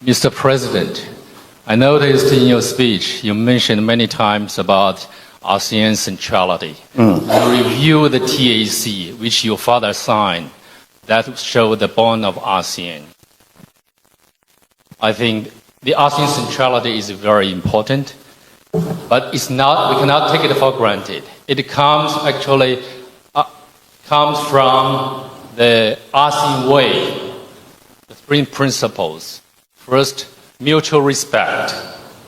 Mr. President, I noticed in your speech you mentioned many times about ASEAN centrality. You review the TAC, which your father signed, that showed the bond of ASEAN. I think the ASEAN centrality is very important, but we cannot take it for granted. It comes from the ASEAN way, the three principles. First, mutual respect.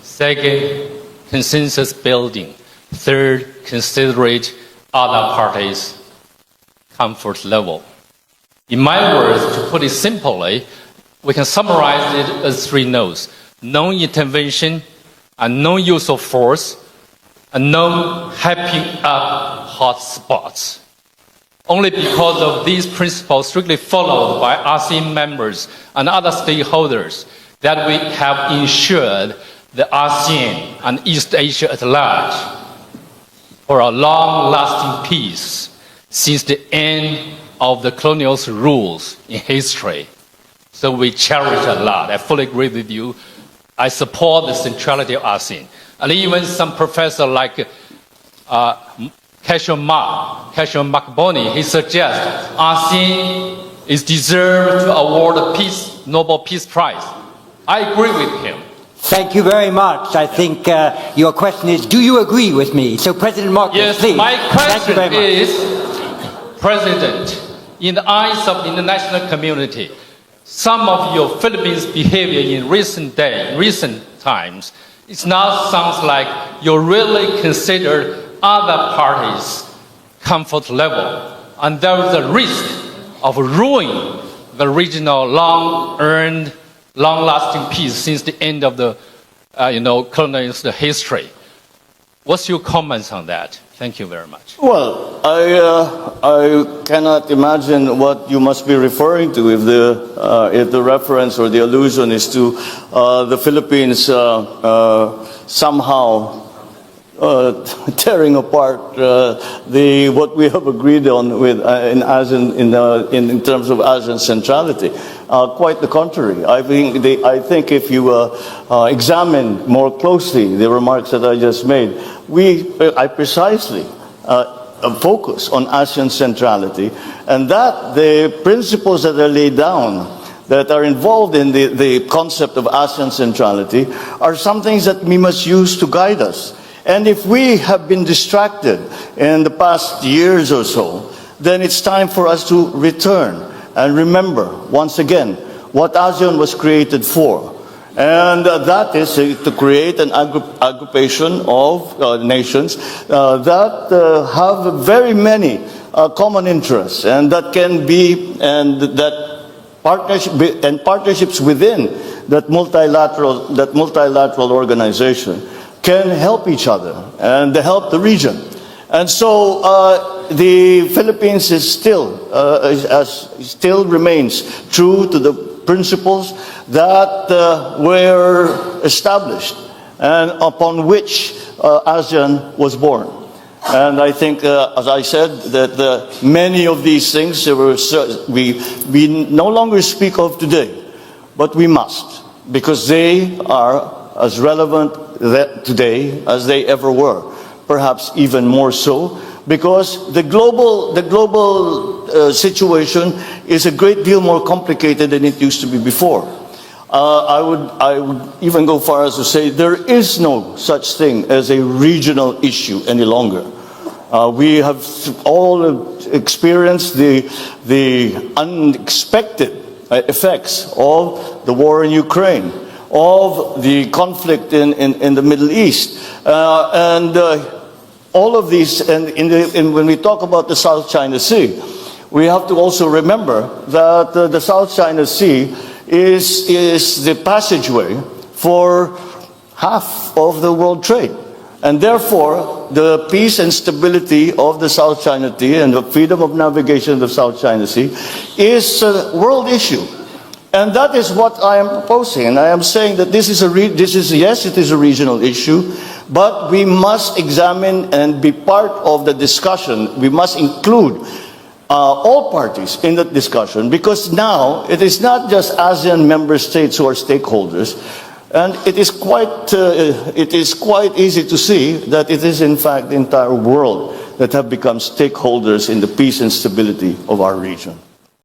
Second, consensus building. Third, considerate other parties' comfort level. In my words, to put it simply, we can summarize it as three no's: non-intervention, and non-use of force, and non-hyping up hot spots. Only because of these principles strictly followed by ASEAN members and other stakeholders that we have ensured the ASEAN and East Asia at large for a long-lasting peace since the end of the colonial rules in history. So we cherish a lot. I fully agree with you. I support the centrality of ASEAN. And even some professor like Cashion Makboni, he suggests ASEAN is deserved to award the Nobel Peace Prize. I agree with him. Thank you very much. I think your question is, do you agree with me? So President Marcos, yes, please. My question is, President, in the eyes of the international community, some of your Philippines behavior in recent times, it now sounds like you really consider other parties' comfort level, and there is a risk of ruining the regional long-earned, long-lasting peace since the end of the colonial history. What's your comments on that? Thank you very much. Well, I cannot imagine what you must be referring to if the reference or the allusion is to the Philippines somehow tearing apart what we have agreed on with in ASEAN in terms of ASEAN centrality. Quite the contrary. I think if you examine more closely the remarks that I just made, I precisely focus on ASEAN centrality, and that the principles that are laid down that are involved in the concept of ASEAN centrality are some things that we must use to guide us. And if we have been distracted in the past years or so, then it's time for us to return and remember once again what ASEAN was created for. And that is to create an aggregation of nations that have very many common interests, and that can be, and that partnerships within that multilateral organization can help each other and help the region. And so the Philippines is still remains true to the principles that were established and upon which ASEAN was born. And I think, as I said, that many of these things we no longer speak of today, but we must, because they are as relevant today as they ever were, perhaps even more so, because the global situation is a great deal more complicated than it used to be before. I would even go far as to say there is no such thing as a regional issue any longer. We have all experienced the unexpected effects of the war in Ukraine, of the conflict in the Middle East, and all of these. And when we talk about the South China Sea, we have to also remember that the South China Sea is the passageway for half of the world trade. And therefore, the peace and stability of the South China Sea and the freedom of navigation of the South China Sea is a world issue. And that is what I am proposing. And I am saying that yes, it is a regional issue, but we must examine and be part of the discussion. We must include all parties in that discussion, because now it is not just ASEAN member states who are stakeholders, and it is quite easy to see that it is in fact the entire world that have become stakeholders in the peace and stability of our region.